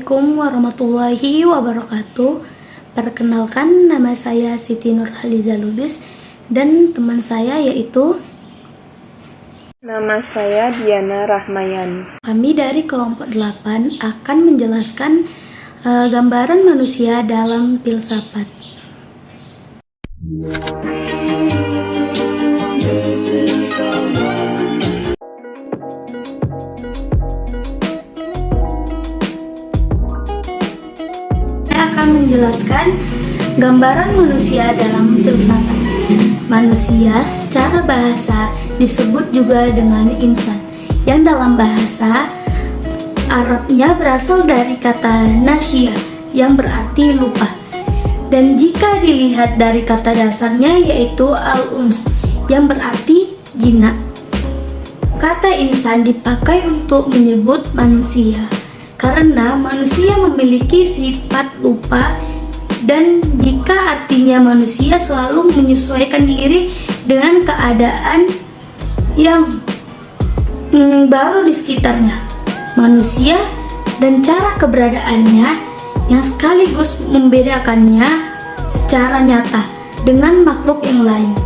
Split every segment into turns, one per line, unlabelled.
Assalamualaikum warahmatullahi wabarakatuh. Perkenalkan, nama saya Siti Nurhaliza Lubis dan teman saya yaitu
Nama saya Diana Rahmayani.
kami dari kelompok 8 akan menjelaskan gambaran manusia dalam filsafat. Menjelaskan gambaran manusia dalam filsafat. Manusia secara bahasa disebut juga dengan insan, yang dalam bahasa Arabnya berasal dari kata nasya yang berarti lupa. Dan jika dilihat dari kata dasarnya yaitu al-uns yang berarti jinak. Kata insan dipakai untuk menyebut manusia karena manusia memiliki sifat lupa, dan jika artinya manusia selalu menyesuaikan diri dengan keadaan yang baru di sekitarnya. Manusia dan cara keberadaannya yang sekaligus membedakannya secara nyata dengan makhluk yang lain.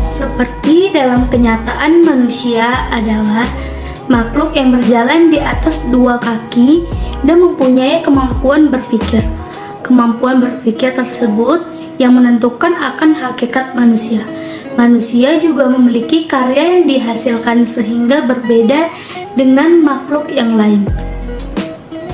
Seperti dalam kenyataan, manusia adalah makhluk yang berjalan di atas dua kaki dan mempunyai kemampuan berpikir. Kemampuan berpikir tersebut yang menentukan akan hakikat manusia. Manusia juga memiliki karya yang dihasilkan sehingga berbeda dengan makhluk yang lain.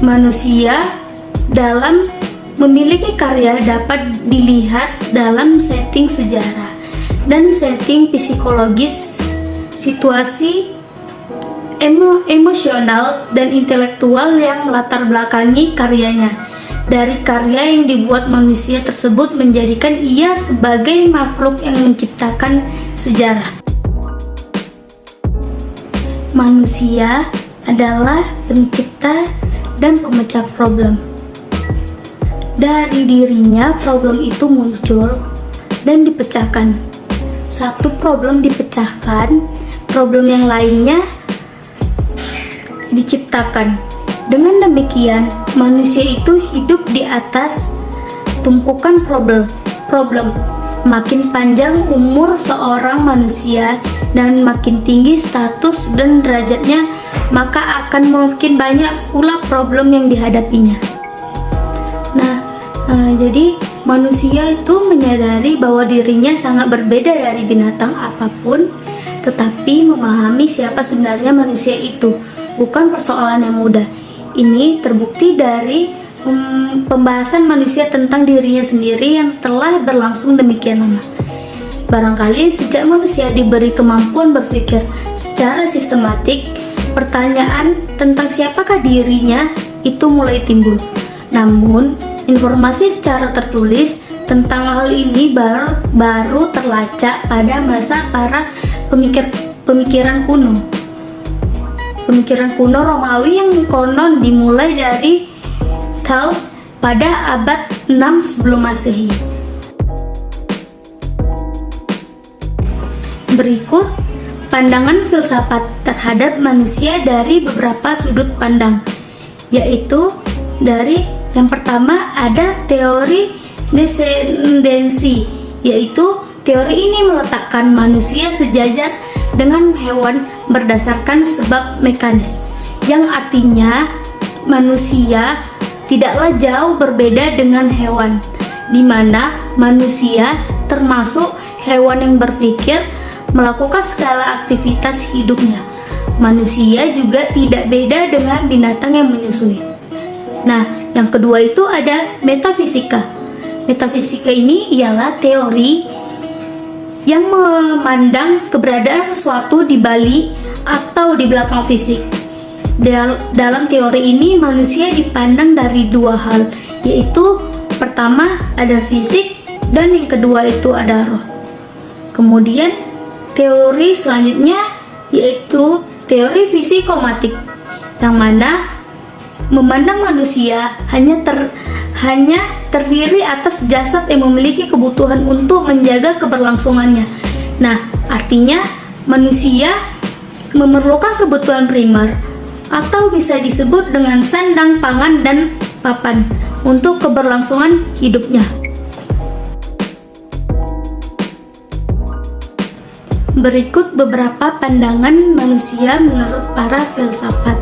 Manusia dalam memiliki karya dapat dilihat dalam setting sejarah dan setting psikologis, situasi emosional dan intelektual yang melatar belakangi karyanya. Dari karya yang dibuat manusia tersebut menjadikan ia sebagai makhluk yang menciptakan sejarah. Manusia adalah pencipta dan pemecah problem. Dari dirinya problem itu muncul dan dipecahkan. Satu problem dipecahkan, problem yang lainnya diciptakan. Dengan demikian, manusia itu hidup di atas tumpukan problem. Makin panjang umur seorang manusia dan makin tinggi status dan derajatnya, maka akan makin banyak pula problem yang dihadapinya. Jadi manusia itu menyadari bahwa dirinya sangat berbeda dari binatang apapun, tetapi memahami siapa sebenarnya manusia itu bukan persoalan yang mudah. Ini terbukti dari pembahasan manusia tentang dirinya sendiri yang telah berlangsung demikian lama. Barangkali sejak manusia diberi kemampuan berpikir secara sistematik, pertanyaan tentang siapakah dirinya itu mulai timbul. Namun, informasi secara tertulis tentang hal ini baru terlacak pada masa para pemikiran kuno. Pemikiran kuno Romawi yang konon dimulai dari Thales pada abad 6 sebelum Masehi. Berikut pandangan filsafat terhadap manusia dari beberapa sudut pandang, yaitu dari yang pertama ada teori descendensi, yaitu teori ini meletakkan manusia sejajar dengan hewan berdasarkan sebab mekanis, yang artinya manusia tidaklah jauh berbeda dengan hewan, di mana manusia termasuk hewan yang berpikir, melakukan segala aktivitas hidupnya. Manusia juga tidak beda dengan binatang yang menyusui. Yang kedua itu ada metafisika. Metafisika ini ialah teori yang memandang keberadaan sesuatu di balik atau di belakang fisik. Dalam teori ini manusia dipandang dari dua hal, yaitu pertama ada fisik dan yang kedua itu ada roh. Kemudian teori selanjutnya yaitu teori fisikomatik, yang mana memandang manusia hanya terdiri atas jasad yang memiliki kebutuhan untuk menjaga keberlangsungannya. Artinya manusia memerlukan kebutuhan primer atau bisa disebut dengan sandang, pangan, dan papan untuk keberlangsungan hidupnya. Berikut beberapa pandangan manusia menurut para filsafat.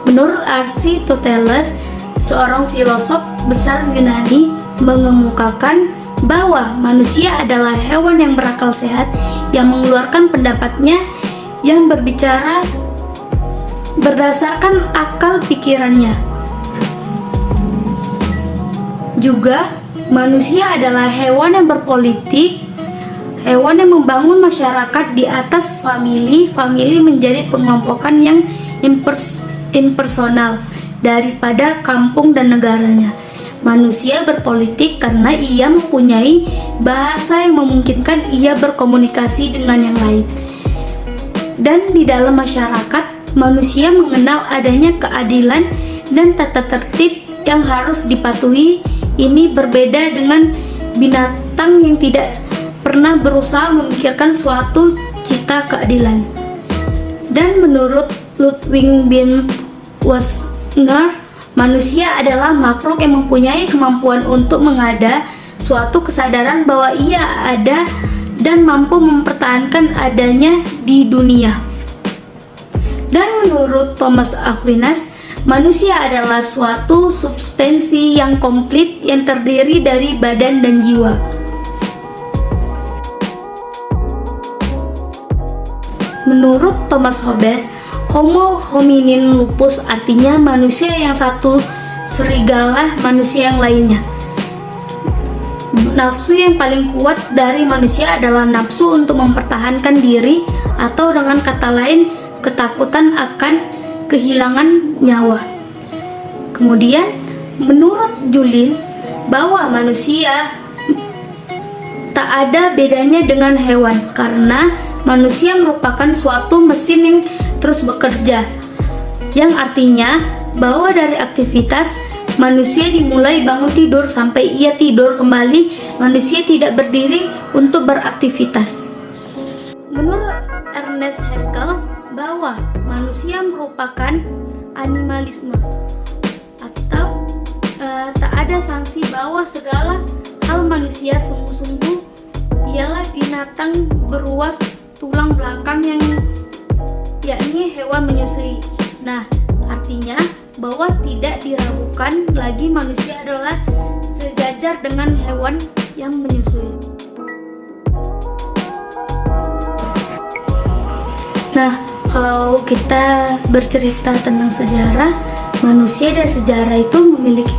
Menurut Aristoteles, seorang filosof besar Yunani, mengemukakan bahwa manusia adalah hewan yang berakal sehat yang mengeluarkan pendapatnya, yang berbicara berdasarkan akal pikirannya. Juga, manusia adalah hewan yang berpolitik, hewan yang membangun masyarakat di atas famili menjadi pengelompokan yang impersonal daripada kampung dan negaranya. Manusia berpolitik karena ia mempunyai bahasa yang memungkinkan ia berkomunikasi dengan yang lain. Dan di dalam masyarakat, manusia mengenal adanya keadilan dan tata tertib yang harus dipatuhi. Ini berbeda dengan binatang yang tidak pernah berusaha memikirkan suatu cita keadilan. Dan menurut Ludwig Wittgenstein, manusia adalah makhluk yang mempunyai kemampuan untuk mengada suatu kesadaran bahwa ia ada dan mampu mempertahankan adanya di dunia. Dan menurut Thomas Aquinas, manusia adalah suatu substansi yang komplit yang terdiri dari badan dan jiwa. Menurut Thomas Hobbes, Homo hominin lupus artinya manusia yang satu serigala manusia yang lainnya. Nafsu yang paling kuat dari manusia adalah nafsu untuk mempertahankan diri, atau dengan kata lain, ketakutan akan kehilangan nyawa. Kemudian, menurut Julin, bahwa manusia tak ada bedanya dengan hewan karena manusia merupakan suatu mesin yang terus bekerja, yang artinya bahwa dari aktivitas manusia dimulai bangun tidur sampai ia tidur kembali, manusia tidak berdiri untuk beraktivitas. Menurut Ernest Haskell, bahwa manusia merupakan animalisme, atau tak ada sanksi bahwa segala hal manusia sungguh-sungguh ialah binatang beruas tulang belakang yang yakni hewan menyusui. Nah, artinya bahwa tidak diragukan lagi manusia adalah sejajar dengan hewan yang menyusui. Nah, kalau kita bercerita tentang sejarah, manusia dan sejarah itu memiliki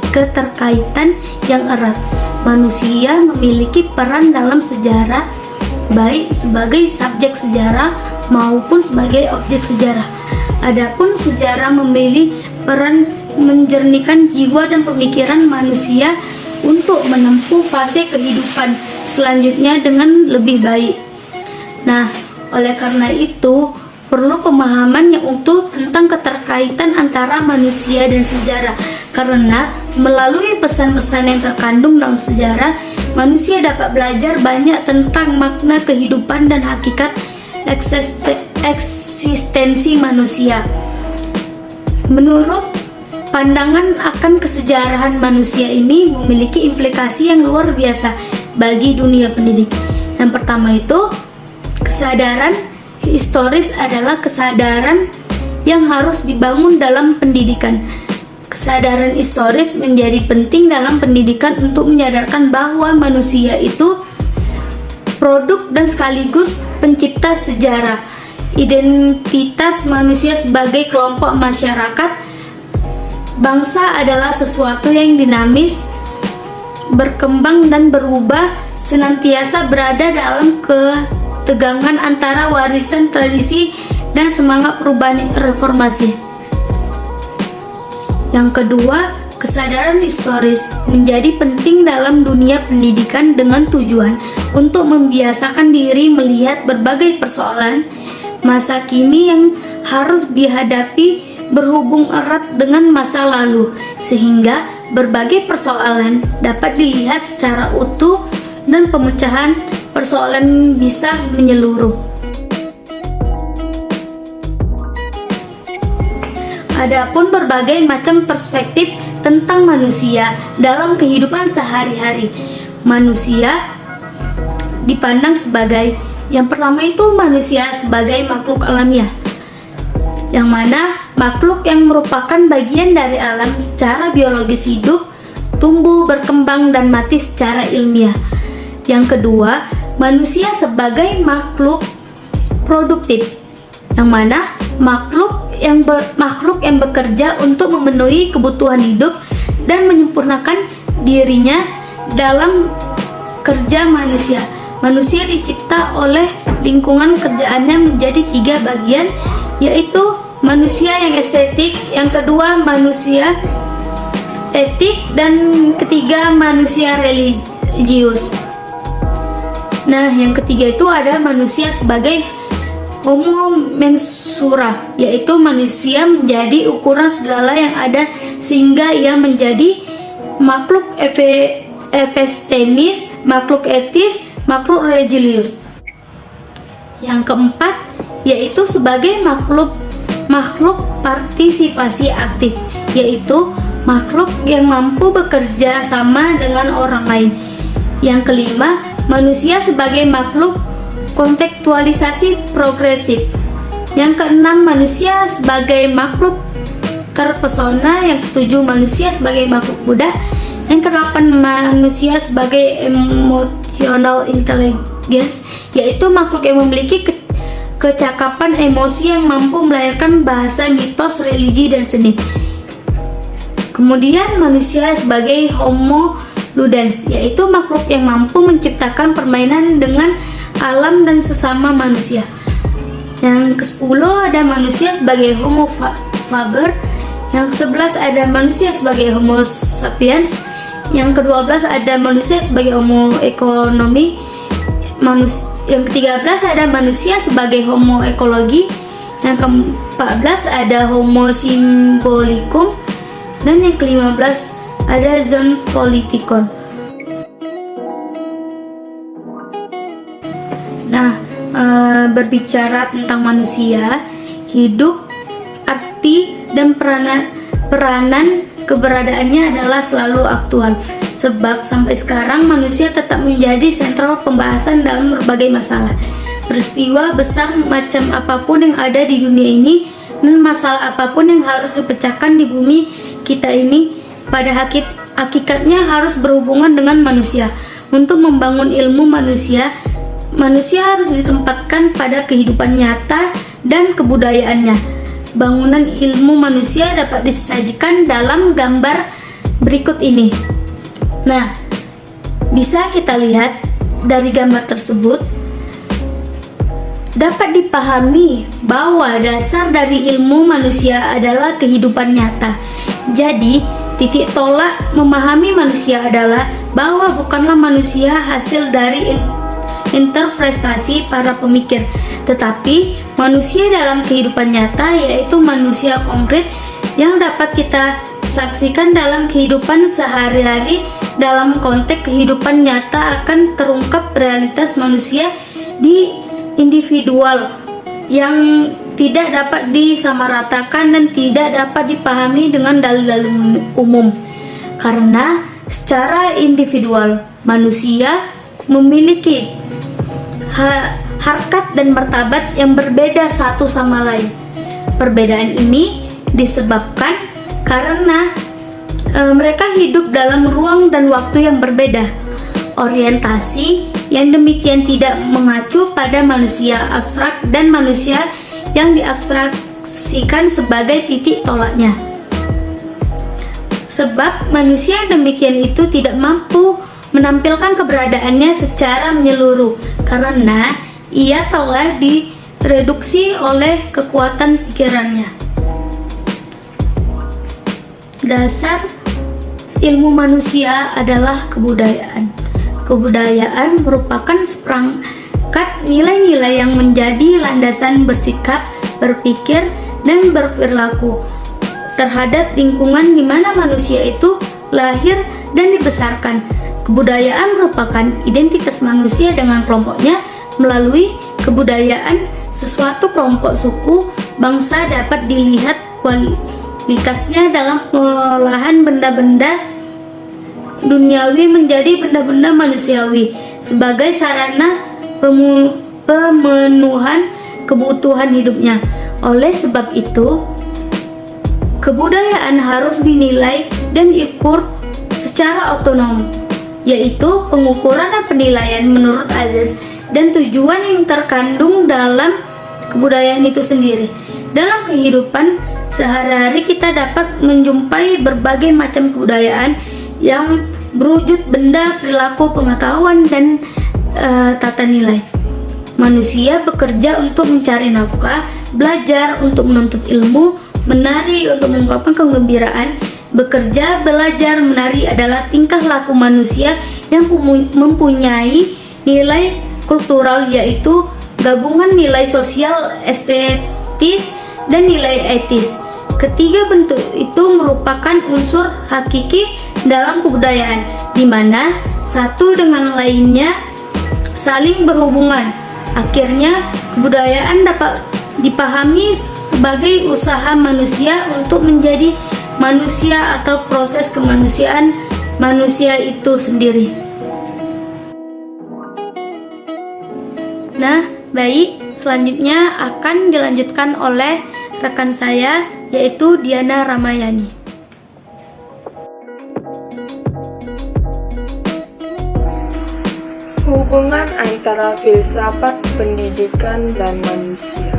keterkaitan yang erat. Manusia memiliki peran dalam sejarah, baik sebagai subjek sejarah maupun sebagai objek sejarah. Adapun sejarah memiliki peran menjernihkan jiwa dan pemikiran manusia untuk menempuh fase kehidupan selanjutnya dengan lebih baik. Nah, oleh karena itu, perlu pemahaman yang utuh tentang keterkaitan antara manusia dan sejarah, karena melalui pesan-pesan yang terkandung dalam sejarah, manusia dapat belajar banyak tentang makna kehidupan dan hakikat eksistensi manusia. Menurut pandangan akan kesejarahan manusia ini memiliki implikasi yang luar biasa bagi dunia pendidikan. Yang pertama itu, kesadaran historis adalah kesadaran yang harus dibangun dalam pendidikan. Kesadaran historis menjadi penting dalam pendidikan untuk menyadarkan bahwa manusia itu produk dan sekaligus pencipta sejarah. Identitas manusia sebagai kelompok masyarakat bangsa adalah sesuatu yang dinamis, berkembang dan berubah, senantiasa berada dalam ketegangan antara warisan tradisi dan semangat perubahan reformasi. Yang kedua, kesadaran historis menjadi penting dalam dunia pendidikan dengan tujuan untuk membiasakan diri melihat berbagai persoalan masa kini yang harus dihadapi berhubung erat dengan masa lalu, sehingga berbagai persoalan dapat dilihat secara utuh dan pemecahan persoalan bisa menyeluruh. Adapun berbagai macam perspektif tentang manusia dalam kehidupan sehari-hari. Manusia dipandang sebagai, yang pertama itu manusia sebagai makhluk alamiah, yang mana makhluk yang merupakan bagian dari alam secara biologis hidup, tumbuh, berkembang, dan mati secara ilmiah. Yang kedua, manusia sebagai makhluk produktif, yang mana makhluk yang bekerja untuk memenuhi kebutuhan hidup dan menyempurnakan dirinya dalam kerja manusia. Manusia dicipta oleh lingkungan kerjaannya menjadi 3 bagian, yaitu manusia yang estetik, yang kedua manusia etik, dan ketiga manusia religius. Nah, yang ketiga itu ada manusia sebagai homo mensura, yaitu manusia menjadi ukuran segala yang ada sehingga ia menjadi makhluk epistemis, makhluk etis, makhluk religius. Yang keempat yaitu sebagai makhluk partisipasi aktif, yaitu makhluk yang mampu bekerja sama dengan orang lain. Yang kelima, manusia sebagai makhluk kontekstualisasi progresif. Yang keenam, manusia sebagai makhluk terpesona. Yang ketujuh, manusia sebagai makhluk muda. Yang kedelapan, manusia sebagai emotional intelligence, yaitu makhluk yang memiliki kecakapan emosi yang mampu melahirkan bahasa, mitos, religi, dan seni. Kemudian manusia sebagai homo ludens, yaitu makhluk yang mampu menciptakan permainan dengan alam dan sesama manusia. Yang ke-10 ada manusia sebagai homo faber. Yang ke-11 ada manusia sebagai homo sapiens. Yang ke-12 ada manusia sebagai homo ekonomi. Yang ke-13 ada manusia sebagai homo ekologi. Yang ke-14 ada homo symbolicum. Dan yang ke-15 ada zon politikon. Nah, berbicara tentang manusia, hidup, arti, dan peranan keberadaannya adalah selalu aktual. Sebab sampai sekarang manusia tetap menjadi sentral pembahasan dalam berbagai masalah. Peristiwa besar macam apapun yang ada di dunia ini dan masalah apapun yang harus dipecahkan di bumi kita ini, pada hakikatnya harus berhubungan dengan manusia. Untuk membangun ilmu manusia harus ditempatkan pada kehidupan nyata dan kebudayaannya. Bangunan ilmu manusia dapat disajikan dalam gambar berikut ini. Nah, bisa kita lihat dari gambar tersebut, dapat dipahami bahwa dasar dari ilmu manusia adalah kehidupan nyata. Jadi, titik tolak memahami manusia adalah bahwa bukanlah manusia hasil dari interpretasi para pemikir, tetapi manusia dalam kehidupan nyata, yaitu manusia konkret yang dapat kita saksikan dalam kehidupan sehari-hari. Dalam konteks kehidupan nyata akan terungkap realitas manusia di individual yang tidak dapat disamaratakan dan tidak dapat dipahami dengan dalil-dalil umum. Karena secara individual manusia memiliki harkat dan martabat yang berbeda satu sama lain. Perbedaan ini disebabkan karena mereka hidup dalam ruang dan waktu yang berbeda. Orientasi yang demikian tidak mengacu pada manusia abstrak dan manusia yang diabstraksikan sebagai titik tolaknya. Sebab manusia yang demikian itu tidak mampu menampilkan keberadaannya secara menyeluruh karena ia telah direduksi oleh kekuatan pikirannya. Dasar ilmu manusia adalah kebudayaan. Kebudayaan merupakan seperangkat nilai-nilai yang menjadi landasan bersikap, berpikir, dan berperilaku terhadap lingkungan di mana manusia itu lahir dan dibesarkan. Kebudayaan merupakan identitas manusia dengan kelompoknya. Melalui kebudayaan, sesuatu kelompok, suku, bangsa dapat dilihat kompleksitasnya dalam pengolahan benda-benda duniawi menjadi benda-benda manusiawi sebagai sarana pemenuhan kebutuhan hidupnya. Oleh sebab itu, kebudayaan harus dinilai dan diukur secara otonom, yaitu pengukuran dan penilaian menurut azas dan tujuan yang terkandung dalam kebudayaan itu sendiri. Dalam kehidupan sehari-hari kita dapat menjumpai berbagai macam kebudayaan yang berwujud benda, perilaku, pengetahuan, dan tata nilai. Manusia bekerja untuk mencari nafkah, belajar untuk menuntut ilmu, menari untuk mengungkapkan kegembiraan. Bekerja, belajar, menari adalah tingkah laku manusia yang mempunyai nilai kultural, yaitu gabungan nilai sosial, estetis, dan nilai etis. Ketiga bentuk itu merupakan unsur hakiki dalam kebudayaan, di mana satu dengan lainnya saling berhubungan. Akhirnya, kebudayaan dapat dipahami sebagai usaha manusia untuk menjadi manusia atau proses kemanusiaan manusia itu sendiri. Nah, baik, selanjutnya akan dilanjutkan oleh rekan saya, yaitu Diana Ramayani.
Hubungan antara filsafat, pendidikan, dan manusia.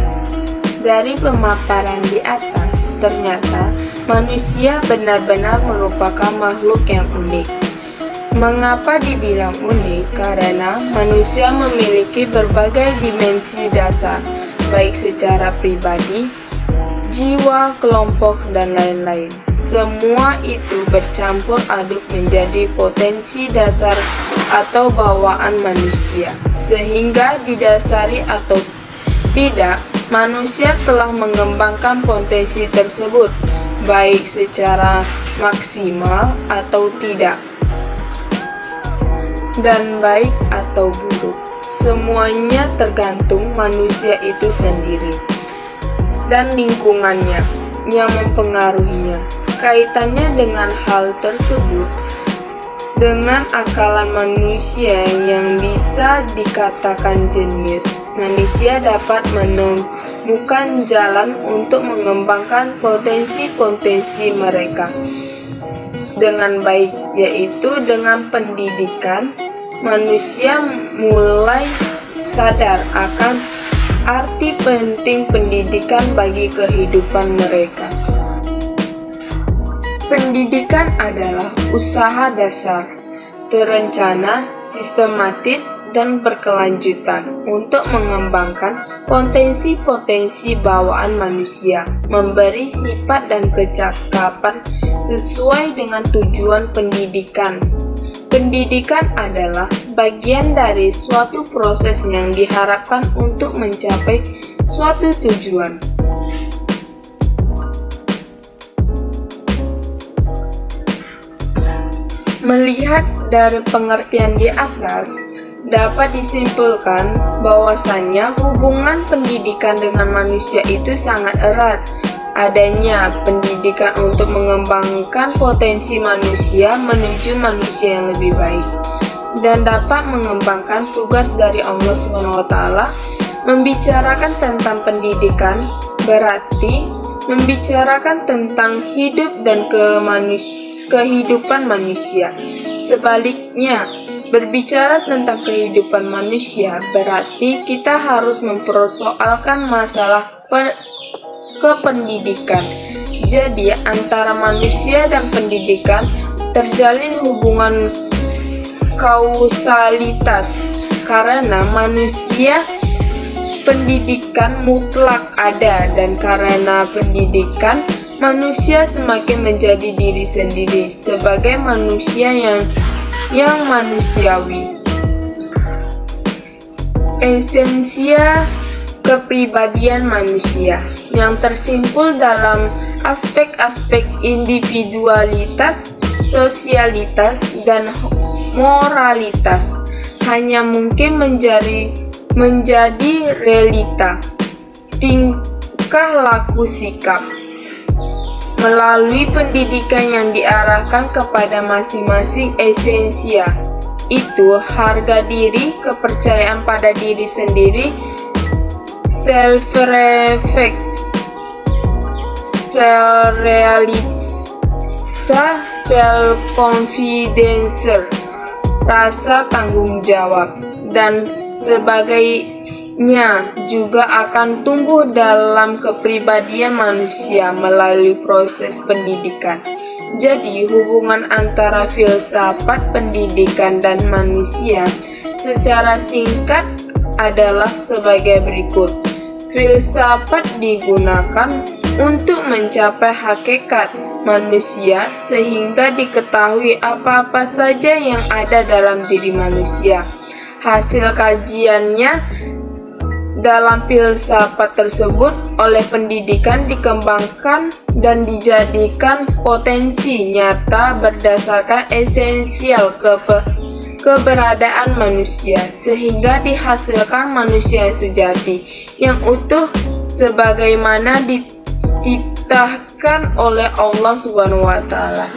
Dari pemaparan di atas, ternyata manusia benar-benar merupakan makhluk yang unik. Mengapa dibilang unik? Karena manusia memiliki berbagai dimensi dasar, baik secara pribadi, jiwa, kelompok, dan lain-lain. Semua itu bercampur aduk menjadi potensi dasar atau bawaan manusia, sehingga didasari atau tidak, manusia telah mengembangkan potensi tersebut, baik secara maksimal atau tidak, dan baik atau buruk. Semuanya tergantung manusia itu sendiri dan lingkungannya yang mempengaruhinya. Kaitannya dengan hal tersebut, dengan akalan manusia yang bisa dikatakan jenius, manusia dapat menemukan jalan untuk mengembangkan potensi-potensi mereka dengan baik, yaitu dengan pendidikan. Manusia mulai sadar akan arti penting pendidikan bagi kehidupan mereka. Pendidikan adalah usaha dasar, terencana, sistematis, dan berkelanjutan untuk mengembangkan potensi-potensi bawaan manusia, memberi sifat dan kecakapan sesuai dengan tujuan pendidikan. Pendidikan adalah bagian dari suatu proses yang diharapkan untuk mencapai suatu tujuan. Melihat dari pengertian di atas, dapat disimpulkan bahwasannya hubungan pendidikan dengan manusia itu sangat erat. Adanya pendidikan untuk mengembangkan potensi manusia menuju manusia yang lebih baik, dan dapat mengembangkan tugas dari Allah SWT. Membicarakan tentang pendidikan berarti membicarakan tentang hidup dan kehidupan manusia. Sebaliknya, berbicara tentang kehidupan manusia berarti kita harus mempersoalkan masalah kependidikan. Jadi, antara manusia dan pendidikan terjalin hubungan kausalitas. Karena manusia, pendidikan mutlak ada, dan karena pendidikan, manusia semakin menjadi diri sendiri sebagai manusia yang manusiawi. Esensia kepribadian manusia yang tersimpul dalam aspek-aspek individualitas, sosialitas, dan moralitas hanya mungkin menjadi realita, tingkah laku, sikap. melalui pendidikan yang diarahkan kepada masing-masing esensia, itu harga diri, kepercayaan pada diri sendiri, self-reflex, self-realisa, self-confidence, rasa tanggung jawab, dan sebagainya juga akan tumbuh dalam kepribadian manusia melalui proses pendidikan. Jadi, hubungan antara filsafat, pendidikan, dan manusia secara singkat adalah sebagai berikut. Filsafat digunakan untuk mencapai hakikat manusia sehingga diketahui apa-apa saja yang ada dalam diri manusia. Hasil kajiannya dalam filsafat tersebut oleh pendidikan dikembangkan dan dijadikan potensi nyata berdasarkan esensial keberadaan manusia, sehingga dihasilkan manusia sejati yang utuh sebagaimana dititahkan oleh Allah Subhanahu wa Ta'ala.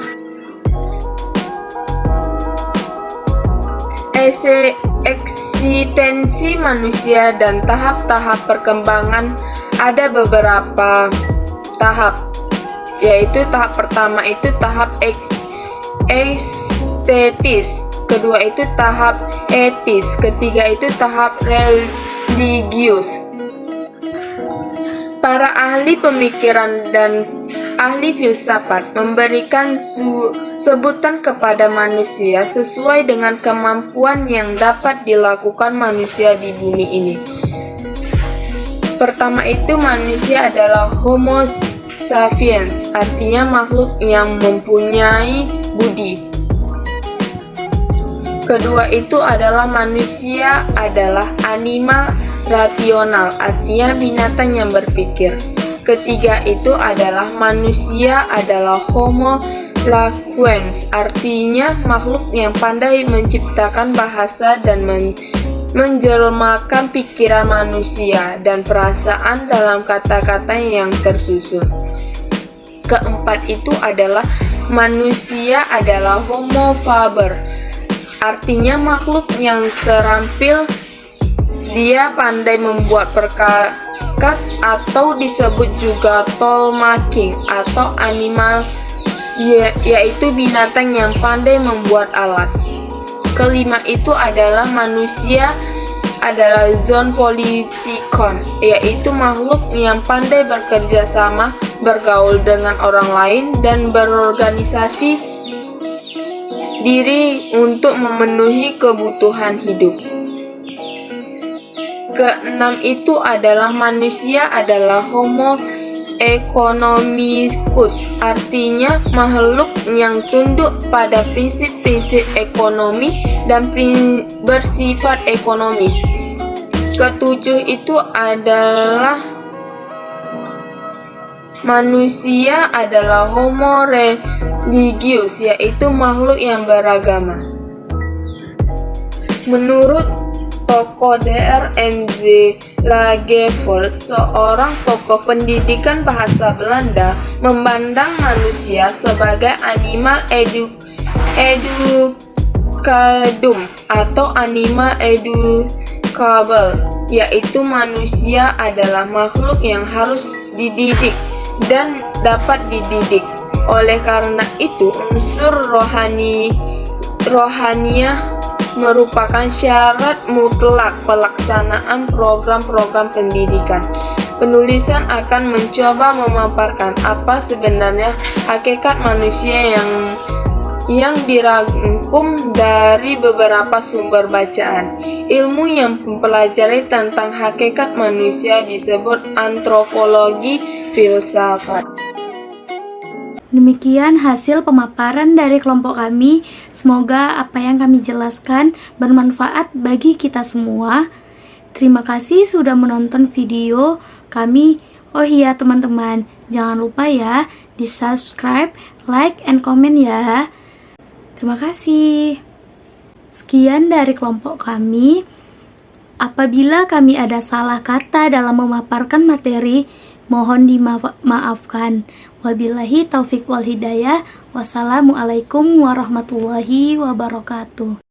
Eksistensi manusia dan tahap-tahap perkembangan ada beberapa tahap, yaitu tahap pertama itu tahap estetis, kedua itu tahap etis, ketiga itu tahap religius. Para ahli pemikiran dan ahli filsafat memberikan sebutan kepada manusia sesuai dengan kemampuan yang dapat dilakukan manusia di bumi ini. Pertama itu manusia adalah Homo sapiens, artinya makhluk yang mempunyai budi. Kedua itu adalah manusia adalah animal rasional, artinya binatang yang berpikir. Ketiga itu adalah manusia adalah Homo sapiens, artinya makhluk yang pandai menciptakan bahasa dan menjelmakan pikiran manusia dan perasaan dalam kata-kata yang tersusun. Keempat itu adalah manusia adalah Homo faber, artinya makhluk yang terampil, dia pandai membuat perkakas atau disebut juga toolmaking atau animal, yaitu binatang yang pandai membuat alat. Kelima itu adalah manusia adalah zoonpolitikon, yaitu makhluk yang pandai bekerja sama, bergaul dengan orang lain, dan berorganisasi diri untuk memenuhi kebutuhan hidup. Keenam itu adalah manusia adalah Homo economicus, artinya makhluk yang tunduk pada prinsip-prinsip ekonomi dan bersifat ekonomis. Ketujuh itu adalah manusia adalah Homo religius, yaitu makhluk yang beragama. Menurut tokoh Dr. M.Z. Lagerfeld, seorang tokoh pendidikan bahasa Belanda, memandang manusia sebagai animal educandum atau animal educable, yaitu manusia adalah makhluk yang harus dididik dan dapat dididik. Oleh karena itu, unsur rohaniah merupakan syarat mutlak pelaksanaan program-program pendidikan. Penulisan akan mencoba memaparkan apa sebenarnya hakikat manusia yang dirangkum dari beberapa sumber bacaan. Ilmu yang mempelajari tentang hakikat manusia disebut antropologi filsafat.
Demikian hasil pemaparan dari kelompok kami. Semoga apa yang kami jelaskan bermanfaat bagi kita semua. Terima kasih sudah menonton video kami. Oh iya teman-teman, jangan lupa ya di subscribe, like, and comment ya. Terima kasih. Sekian dari kelompok kami. Apabila kami ada salah kata dalam memaparkan materi, mohon dimaafkan. Wabillahi taufik wal hidayah. Wassalamualaikum warahmatullahi wabarakatuh.